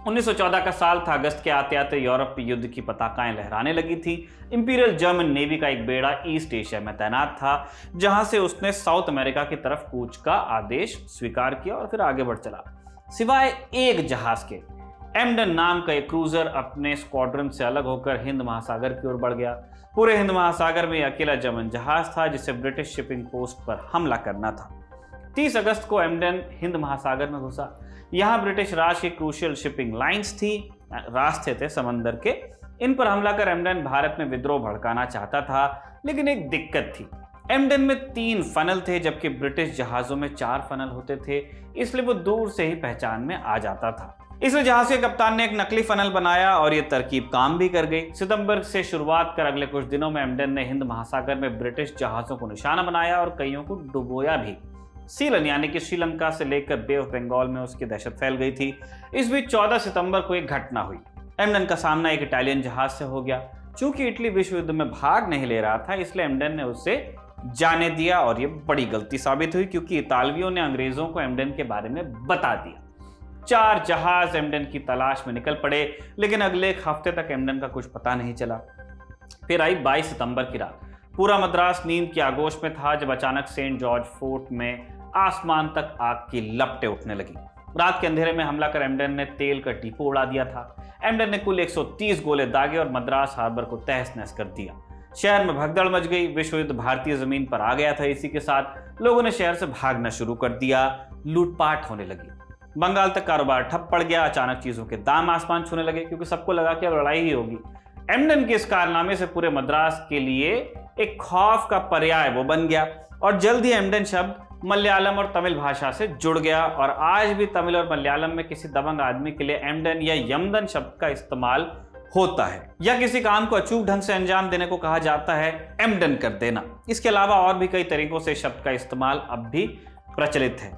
1914 का साल था। अगस्त के आते आते यूरोप में युद्ध की पताकाएं लहराने लगी थी। इंपीरियल जर्मन नेवी का एक बेड़ा ईस्ट एशिया में तैनात था, जहां से उसने साउथ अमेरिका की तरफ कूच का आदेश स्वीकार किया और फिर आगे बढ़ चला। सिवाय एक जहाज के, एम्डन नाम का एक क्रूजर अपने स्क्वाड्रन से अलग होकर हिंद महासागर की ओर बढ़ गया। पूरे हिंद महासागर में अकेला जर्मन जहाज था जिसे ब्रिटिश शिपिंग पोस्ट पर हमला करना था। 30 अगस्त को एम्डन हिंद महासागर में घुसा। यहाँ ब्रिटिश राज की क्रूशियल शिपिंग लाइंस थी, रास्ते थे समंदर के। इन पर हमला कर एम्डन भारत में विद्रोह भड़काना चाहता था, लेकिन एक दिक्कत थी। एम्डन में 3 फनल थे, जबकि ब्रिटिश जहाजों में 4 फनल होते थे, इसलिए वो दूर से ही पहचान में आ जाता था। इसलिए जहाज के कप्तान ने एक नकली फनल बनाया और ये तरकीब काम भी कर गई। सितंबर से शुरुआत कर अगले कुछ दिनों में एम्डन ने हिंद महासागर में ब्रिटिश जहाजों को निशाना बनाया और कईयों को डुबोया भी। सीलन यानी कि श्रीलंका से लेकर बे ऑफ बंगाल में उसकी दहशत फैल गई थी। इस बीच 14 सितंबर को एक घटना हुई। एम्डन का सामना एक इटालियन जहाज से हो गया। चूंकि इटली विश्व युद्ध में भाग नहीं ले रहा था, इसलिए एम्डन ने उसे जाने दिया और यह बड़ी गलती साबित हुई, क्योंकि इतालवियों ने अंग्रेजों को एम्डन के बारे में बता दिया। 4 जहाज एम्डन की तलाश में निकल पड़े, लेकिन अगले एक हफ्ते तक एम्डन का कुछ पता नहीं चला। फिर आई 22 सितंबर की रात। पूरा मद्रास नींद की आगोश में था जब अचानक सेंट जॉर्ज फोर्ट में आसमान तक आग की लपटें उठने लगी। रात के अंधेरे में हमला कर एम्डन ने तेल का डिपो उड़ा दिया था। एम्डन ने कुल 130 गोले दागे और मद्रास हार्बर को तहस नहस कर दिया। शहर में भगदड़ मच गई। विश्व युद्ध भारतीय जमीन पर आ गया था। इसी के साथ लोगों ने शहर से भागना शुरू कर दिया। लूटपाट होने लगी। बंगाल तक कारोबार ठप पड़ गया। अचानक चीजों के दाम आसमान छूने लगे, क्योंकि सबको लगा कि अब लड़ाई ही होगी। एम्डन के इस कारनामे से पूरे मद्रास के लिए एक खौफ का पर्याय वो बन गया और जल्द ही एम्डन शब्द मलयालम और तमिल भाषा से जुड़ गया। और आज भी तमिल और मलयालम में किसी दबंग आदमी के लिए एम्डन या यमदन शब्द का इस्तेमाल होता है, या किसी काम को अचूक ढंग से अंजाम देने को कहा जाता है एम्डन कर देना। इसके अलावा और भी कई तरीकों से शब्द का इस्तेमाल अब भी प्रचलित है।